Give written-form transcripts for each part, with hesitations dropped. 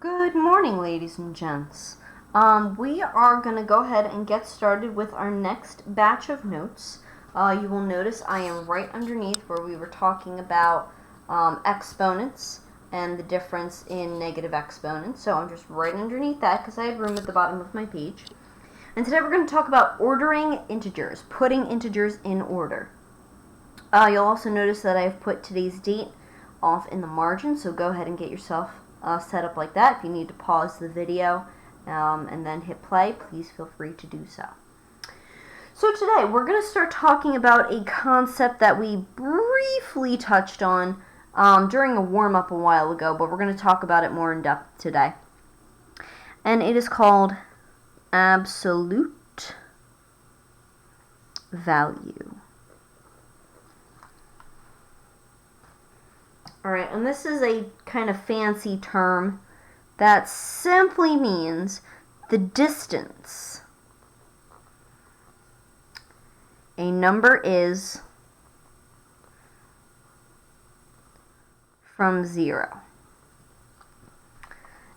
Good morning, ladies and gents. We are going to go ahead and get started with our next batch of notes. You will notice I am right underneath where we were talking about exponents and the difference in negative exponents. So I'm just right underneath that because I have room at the bottom of my page. And today we're going to talk about ordering integers, putting integers in order. You'll also notice that I've put today's date off in the margin, so go ahead and get yourself set up like that. If you need to pause the video and then hit play, please feel free to do so. So today we're going to start talking about a concept that we briefly touched on during a warm-up a while ago, but we're going to talk about it more in depth today. And it is called absolute value. Alright, and this is a kind of fancy term that simply means the distance a number is from 0.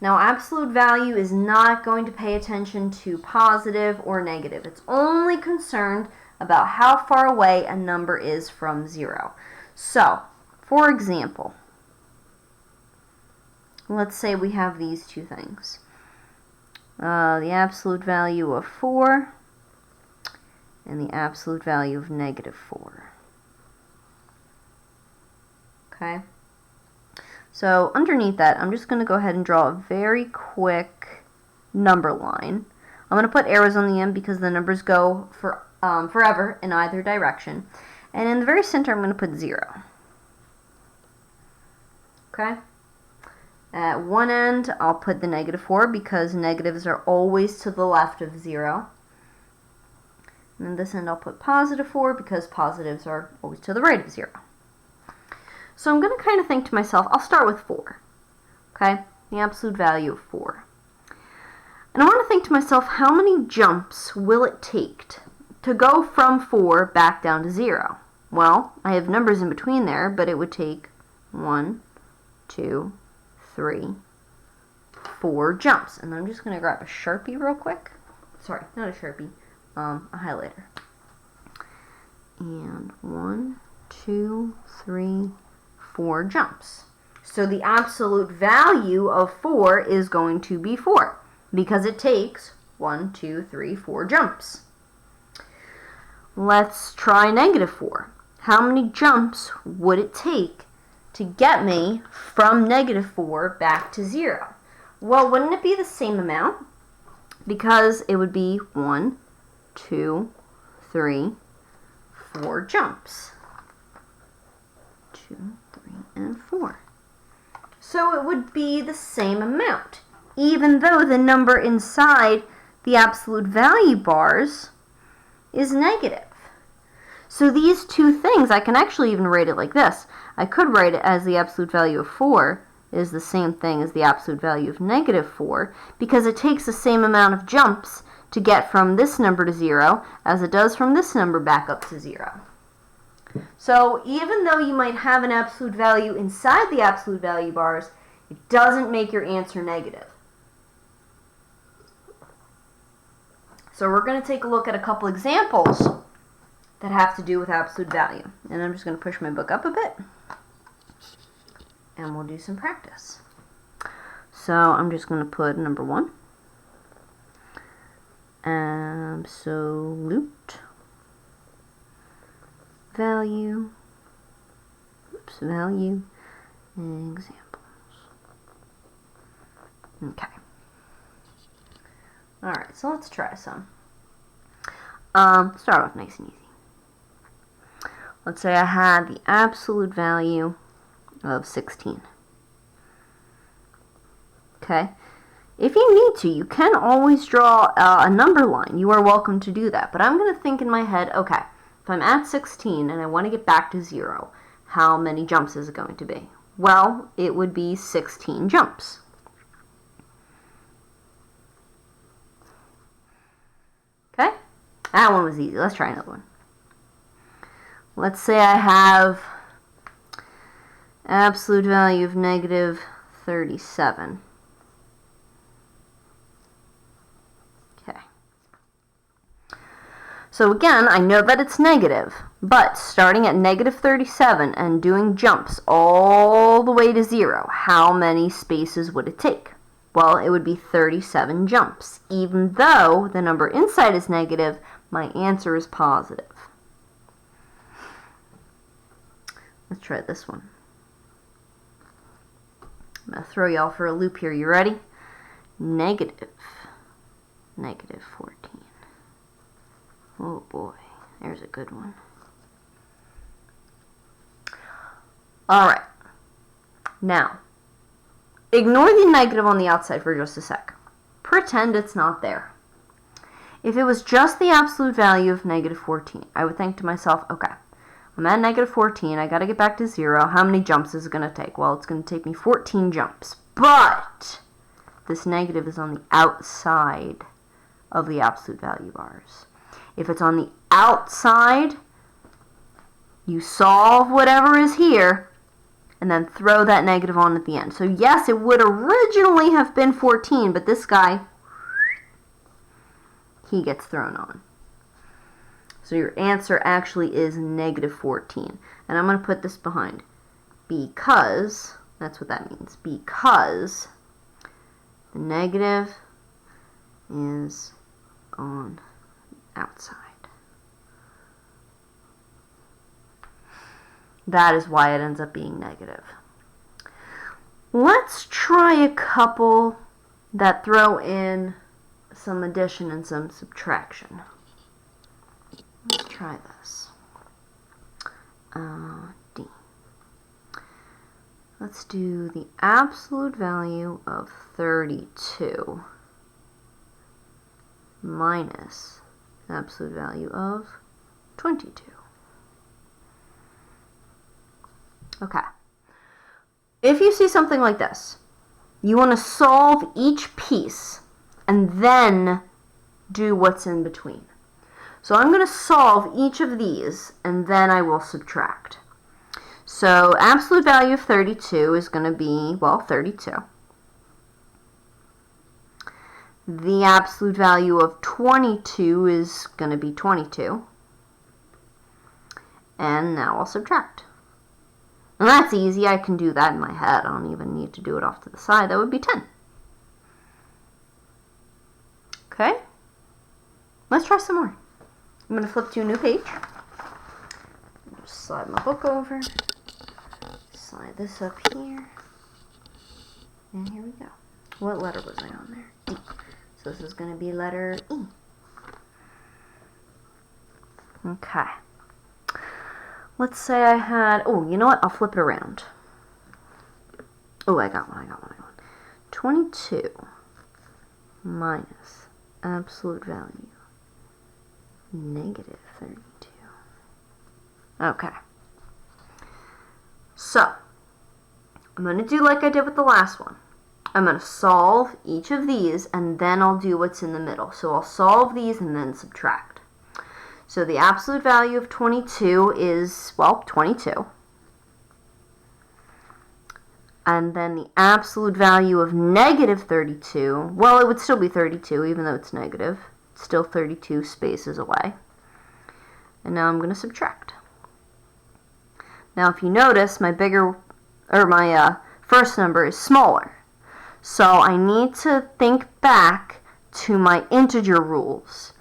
Now, absolute value is not going to pay attention to positive or negative. It's only concerned about how far away a number is from 0. So, for example, let's say we have these two things. The absolute value of 4 and the absolute value of negative 4. Okay? So underneath that, I'm just going to go ahead and draw a very quick number line. I'm going to put arrows on the end because the numbers go for forever in either direction. And in the very center, I'm going to put 0. Okay? At one end, I'll put the negative 4 because negatives are always to the left of 0. And then this end, I'll put positive 4 because positives are always to the right of 0. So I'm going to kind of think to myself, I'll start with 4. Okay? The absolute value of 4. And I want to think to myself, how many jumps will it take to go from 4 back down to 0? Well, I have numbers in between there, but it would take 1, 2, 3, 4 jumps. And I'm just going to grab a Sharpie real quick. Sorry, not a Sharpie, a highlighter. And 1, 2, 3, 4 jumps. So the absolute value of 4 is going to be 4 because it takes 1, 2, 3, 4 jumps. Let's try negative 4. How many jumps would it take to get me from negative 4 back to 0? Well, wouldn't it be the same amount? Because it would be 1, 2, 3, 4 jumps. 2, 3, and 4. So it would be the same amount, even though the number inside the absolute value bars is negative. So these two things, I can actually even write it like this. I could write it as the absolute value of 4 is the same thing as the absolute value of negative 4 because it takes the same amount of jumps to get from this number to 0 as it does from this number back up to 0. So even though you might have an absolute value inside the absolute value bars, it doesn't make your answer negative. So we're going to take a look at a couple examples that have to do with absolute value. And I'm just going to push my book up a bit. And we'll do some practice. So I'm just going to put number 1. Absolute value. Value. Examples. Okay. Alright, so let's try some. Start off nice and easy. Let's say I had the absolute value of 16. Okay? If you need to, you can always draw a number line. You are welcome to do that. But I'm going to think in my head, okay, if I'm at 16 and I want to get back to 0, how many jumps is it going to be? Well, it would be 16 jumps. Okay? That one was easy. Let's try another one. Let's say I have absolute value of negative 37. So again, I know that it's negative, but starting at negative 37 and doing jumps all the way to 0, how many spaces would it take? Well, it would be 37 jumps. Even though the number inside is negative, my answer is positive. Let's try this one. I'm going to throw y'all for a loop here. You ready? Negative 14. Oh boy, there's a good one. Alright, now, ignore the negative on the outside for just a sec. Pretend it's not there. If it was just the absolute value of negative 14, I would think to myself, okay, I'm at negative 14, I gotta get back to 0. How many jumps is it gonna take? Well, it's gonna take me 14 jumps, but this negative is on the outside of the absolute value bars. If it's on the outside, you solve whatever is here, and then throw that negative on at the end. So yes, it would originally have been 14, but this guy, he gets thrown on. So your answer actually is negative 14. And I'm going to put this behind. Because, that's what that means. Because the negative is on outside. That is why it ends up being negative. Let's try a couple that throw in some addition and some subtraction. Let's try this. D. Let's do the absolute value of 32 minus the absolute value of 22. Okay. If you see something like this, you want to solve each piece and then do what's in between. So I'm going to solve each of these and then I will subtract. So absolute value of 32 is going to be, well, 32. The absolute value of 22 is going to be 22. And now I'll subtract. And that's easy. I can do that in my head. I don't even need to do it off to the side. That would be 10. Okay? Let's try some more. I'm going to flip to a new page. Just slide my book over. Slide this up here. And here we go. What letter was I on there? E. So this is going to be letter E. Okay. Let's say I had, oh, you know what? I'll flip it around. Oh, I got one. 22 minus absolute value negative 32. Okay. So, I'm going to do like I did with the last one. I'm going to solve each of these and then I'll do what's in the middle. So I'll solve these and then subtract. So the absolute value of 22 is, well, 22. And then the absolute value of negative 32, well, it would still be 32 even though it's negative. It's still 32 spaces away. And now I'm going to subtract. Now if you notice, my first number is smaller. So I need to think back to my integer rules.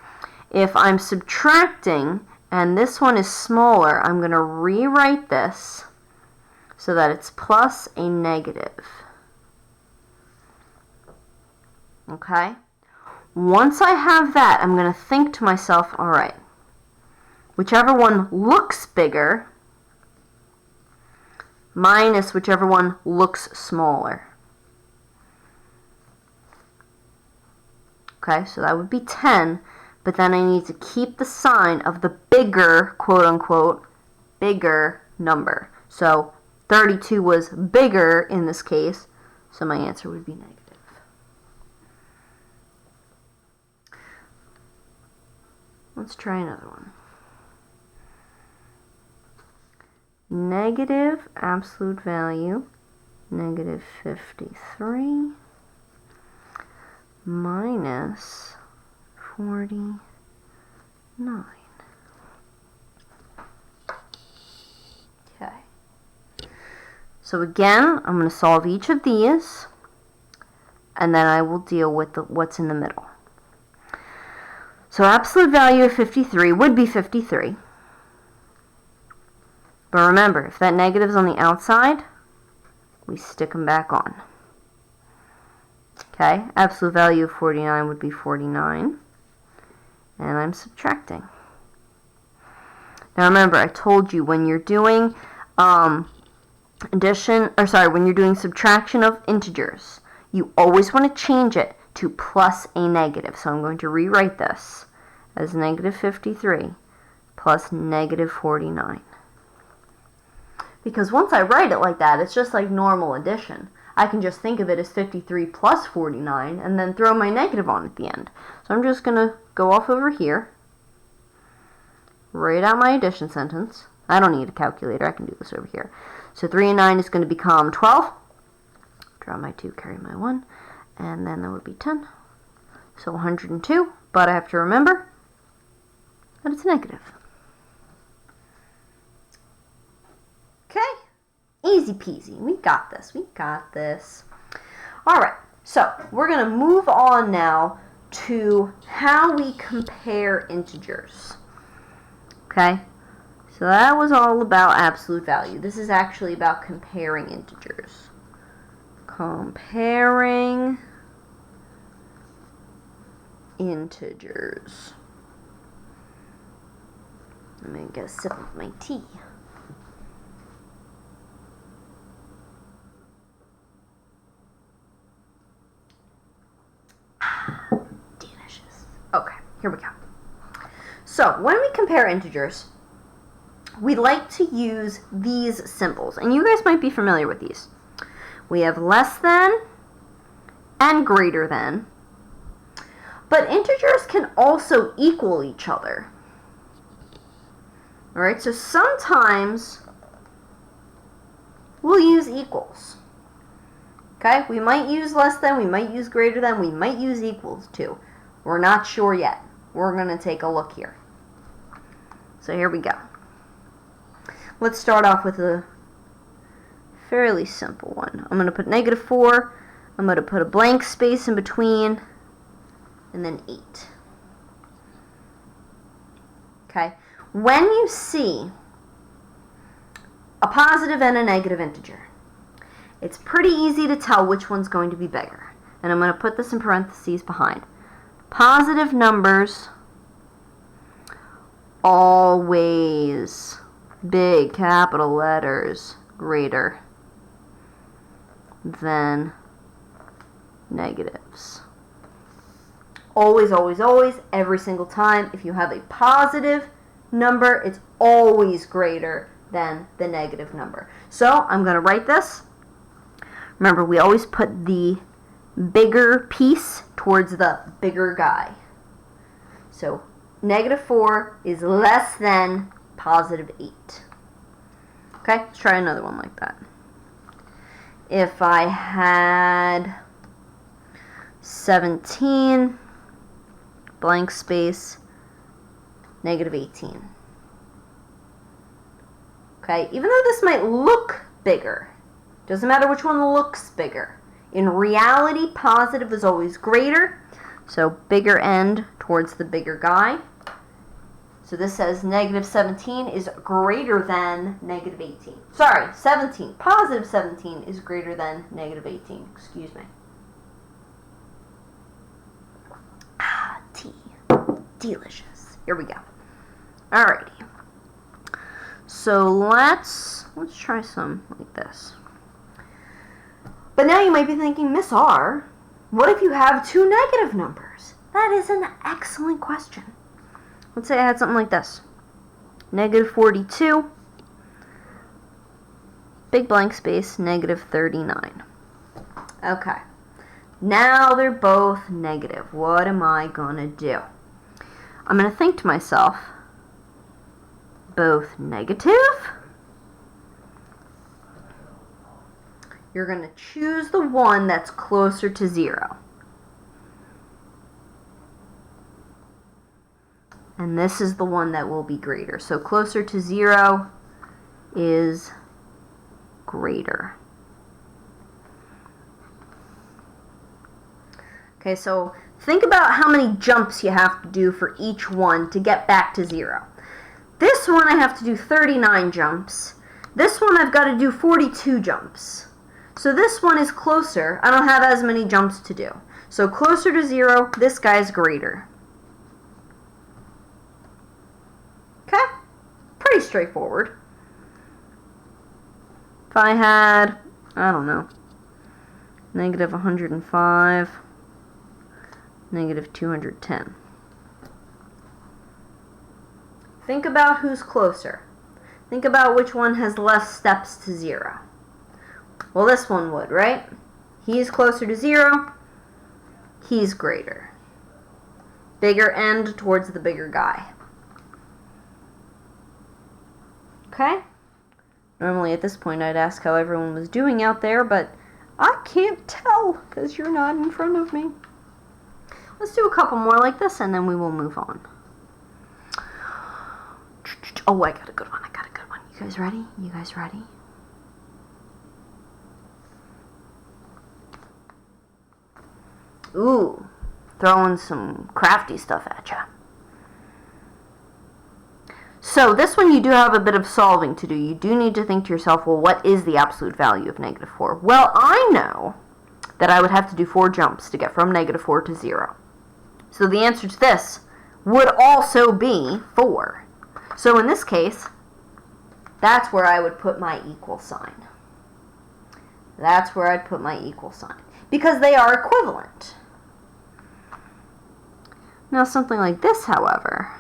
If I'm subtracting and this one is smaller, I'm going to rewrite this so that it's plus a negative. Okay? Once I have that, I'm going to think to myself, all right, whichever one looks bigger minus whichever one looks smaller. Okay, so that would be 10. But then I need to keep the sign of the bigger, quote unquote, bigger number. So 32 was bigger in this case, so my answer would be negative. Let's try another one. Negative absolute value, negative 53 minus 49. So again, I'm going to solve each of these, and then I will deal with what's in the middle. So absolute value of 53 would be 53. But remember, if that negative is on the outside, we stick them back on. Okay, absolute value of 49 would be 49. And I'm subtracting. Now remember, I told you when you're doing when you're doing subtraction of integers, you always want to change it to plus a negative. So I'm going to rewrite this as negative 53 plus negative 49. Because once I write it like that, it's just like normal addition. I can just think of it as 53 plus 49 and then throw my negative on at the end. So I'm just going to go off over here, write out my addition sentence. I don't need a calculator, I can do this over here. So 3 and 9 is going to become 12. Draw my 2, carry my 1, and then that would be 10. So 102, but I have to remember that it's negative. Okay, easy peasy. We got this. We got this. All right, so we're going to move on now to how we compare integers. Okay, so that was all about absolute value. This is actually about comparing integers. Comparing integers. Let me get a sip of my tea. Delicious. Okay, here we go. So, when we compare integers, we like to use these symbols. And you guys might be familiar with these. We have less than and greater than. But integers can also equal each other. Alright, so sometimes we'll use equals. Okay, we might use less than, we might use greater than, we might use equals too. We're not sure yet. We're going to take a look here. So here we go. Let's start off with a fairly simple one. I'm going to put negative 4. I'm going to put a blank space in between, and then 8. Okay, when you see a positive and a negative integer, it's pretty easy to tell which one's going to be bigger. And I'm going to put this in parentheses behind. Positive numbers always, big capital letters, greater than negatives. Always, always, always, every single time. If you have a positive number, it's always greater than the negative number. So I'm going to write this. Remember, we always put the bigger piece towards the bigger guy. So negative 4 is less than positive 8. Okay, let's try another one like that. If I had 17, blank space, negative 18. Okay, even though this might look bigger, doesn't matter which one looks bigger. In reality, positive is always greater, so bigger end towards the bigger guy. So this says negative 17 is greater than negative 18. Sorry, 17. Positive 17 is greater than negative 18. Excuse me. Ah, tea. Delicious. Here we go. Alrighty. So let's try some like this. But now you might be thinking, Miss R, what if you have two negative numbers? That is an excellent question. Let's say I had something like this. Negative 42, big blank space, negative 39. Okay. Now they're both negative. What am I going to do? I'm going to think to myself, both negative? You're going to choose the one that's closer to 0. And this is the one that will be greater. So closer to 0 is greater. Okay, so think about how many jumps you have to do for each one to get back to 0. This one I have to do 39 jumps. This one I've got to do 42 jumps. So this one is closer. I don't have as many jumps to do. So closer to 0, this guy's greater. Okay? Pretty straightforward. If I had, I don't know, negative 105, negative 210. Think about who's closer. Think about which one has less steps to 0. Well, this one would, right? He's closer to 0. He's greater. Bigger end towards the bigger guy. Okay? Normally at this point I'd ask how everyone was doing out there, but I can't tell because you're not in front of me. Let's do a couple more like this and then we will move on. Oh, I got a good one. You guys ready? You guys ready? Ooh, throwing some crafty stuff at ya. So this one you do have a bit of solving to do. You do need to think to yourself, well, what is the absolute value of negative 4? Well, I know that I would have to do 4 jumps to get from negative 4 to 0. So the answer to this would also be 4. So in this case, that's where I would put my equal sign. That's where I'd put my equal sign. Because they are equivalent. Now something like this, however,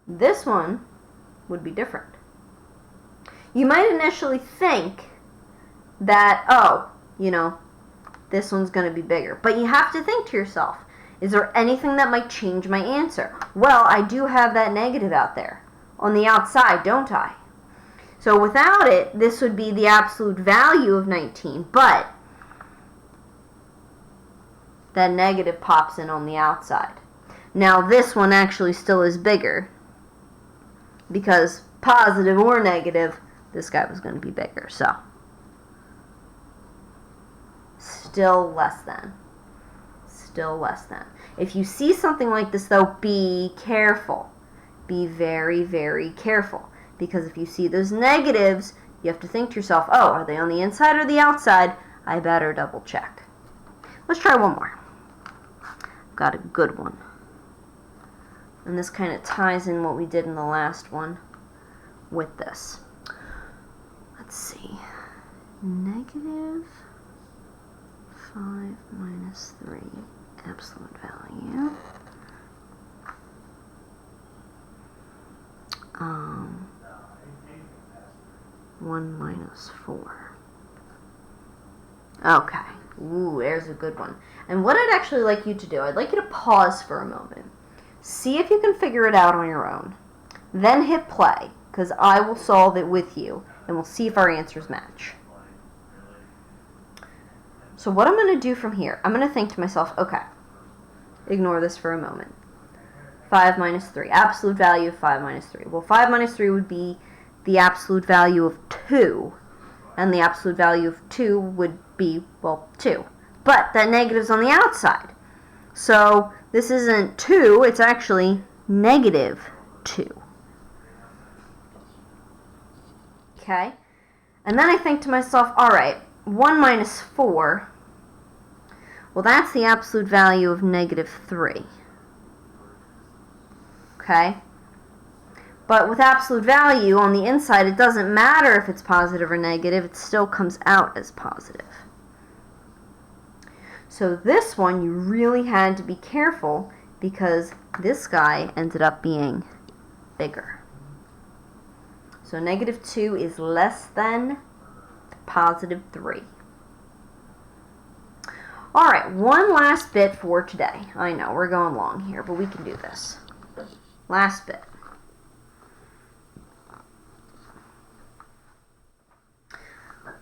this one would be different. You might initially think that, oh, you know, this one's going to be bigger. But you have to think to yourself, is there anything that might change my answer? Well, I do have that negative out there on the outside, don't I? So without it, this would be the absolute value of 19, but that negative pops in on the outside. Now this one actually still is bigger because positive or negative, this guy was going to be bigger, so still less than. Still less than. If you see something like this, though, be careful. Be very, very careful. Because if you see those negatives, you have to think to yourself, oh, are they on the inside or the outside? I better double check. Let's try one more. I've got a good one. And this kind of ties in what we did in the last one with this. Let's see. Negative 5 minus 3 absolute value. 1 minus 4. Okay. Ooh, there's a good one. And what I'd actually like you to do, I'd like you to pause for a moment. See if you can figure it out on your own. Then hit play, because I will solve it with you, and we'll see if our answers match. So what I'm going to do from here, I'm going to think to myself, okay, ignore this for a moment. 5 minus 3, absolute value of 5 minus 3. Well, 5 minus 3 would be the absolute value of 2, and the absolute value of 2 would be, well, 2. But that negative's on the outside. So this isn't 2, it's actually negative 2. Okay? And then I think to myself, alright, 1 minus 4, well, that's the absolute value of negative 3. Okay? But with absolute value on the inside, it doesn't matter if it's positive or negative, it still comes out as positive. So this one, you really had to be careful because this guy ended up being bigger. So negative 2 is less than positive 3. Alright, one last bit for today. I know, we're going long here, but we can do this. Last bit.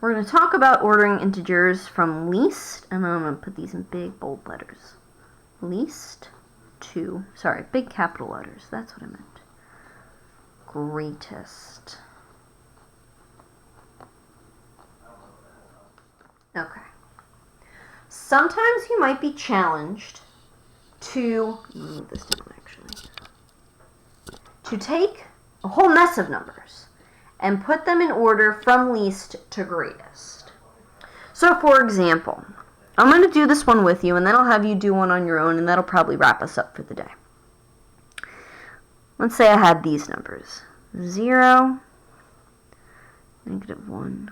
we're going to talk about ordering integers from least, and I'm going to put these in big bold letters. Least to, sorry, big capital letters. That's what I meant. Greatest. Okay. Sometimes you might be challenged to, move this down actually, to take a whole mess of numbers and put them in order from least to greatest. So for example, I'm going to do this one with you, and then I'll have you do one on your own, and that'll probably wrap us up for the day. Let's say I had these numbers. 0, -1,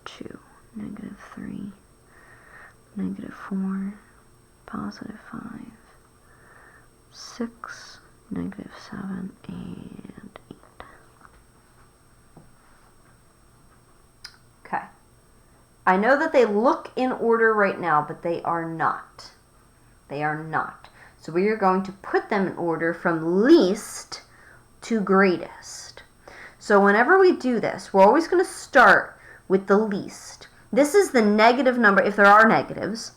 2, -3, -4, +5, 6, -7, and 8. Okay. I know that they look in order right now, but they are not. They are not. So we are going to put them in order from least to greatest. So whenever we do this, we're always going to start with the least. This is the negative number, if there are negatives.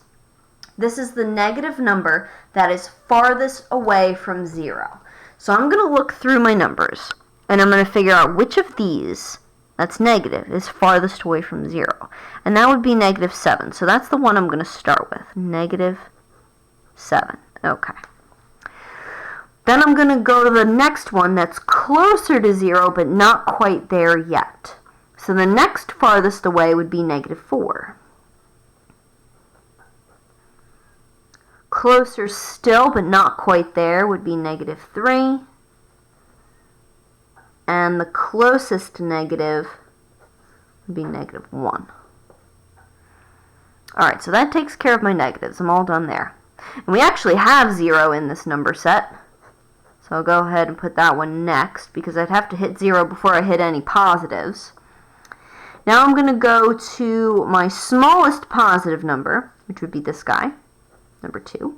This is the negative number that is farthest away from 0. So I'm going to look through my numbers, and I'm going to figure out which of these that's negative is farthest away from 0. And that would be -7. So that's the one I'm going to start with. -7. Okay. Then I'm going to go to the next one that's closer to 0, but not quite there yet. So the next farthest away would be -4. Closer still, but not quite there, would be -3. And the closest negative would be -1. Alright, so that takes care of my negatives. I'm all done there. And we actually have 0 in this number set. So I'll go ahead and put that one next, because I'd have to hit 0 before I hit any positives. Now I'm going to go to my smallest positive number, which would be this guy, number 2.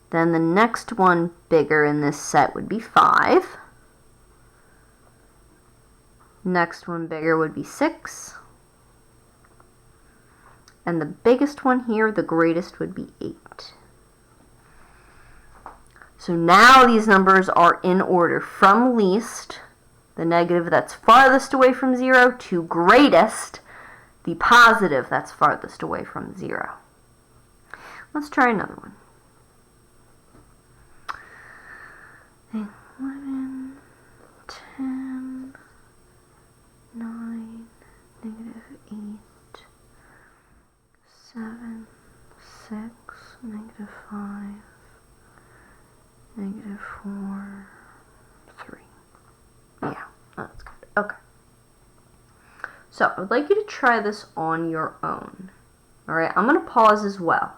Then the next one bigger in this set would be 5. Next one bigger would be 6. And the biggest one here, the greatest, would be 8. So now these numbers are in order from least, the negative that's farthest away from 0, to greatest, the positive that's farthest away from 0. Let's try another one. 11, 10, 9, -8, 7, 6, -5, -4, 3. Yeah, that's good. Okay. So, I would like you to try this on your own. Alright, I'm going to pause as well.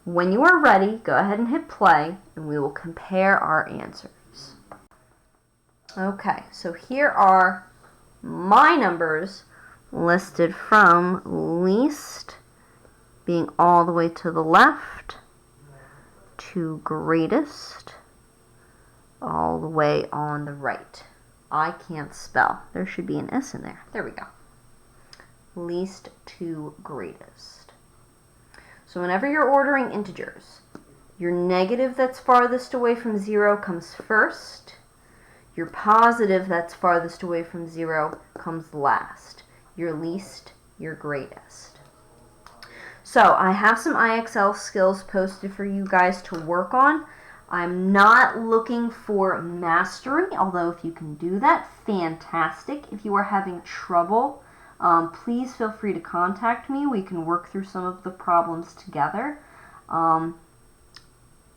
When you are ready, go ahead and hit play, and we will compare our answers. Okay, so here are my numbers listed from least, being all the way to the left, to greatest, all the way on the right. I can't spell. There should be an S in there. There we go. Least to greatest. So whenever you're ordering integers, your negative that's farthest away from 0 comes first. Your positive that's farthest away from 0 comes last. Your least, your greatest. So I have some IXL skills posted for you guys to work on. I'm not looking for mastery, although if you can do that, fantastic. If you are having trouble, please feel free to contact me. We can work through some of the problems together. Other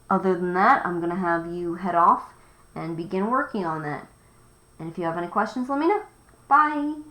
than that, I'm going to have you head off and begin working on that. And if you have any questions, let me know. Bye!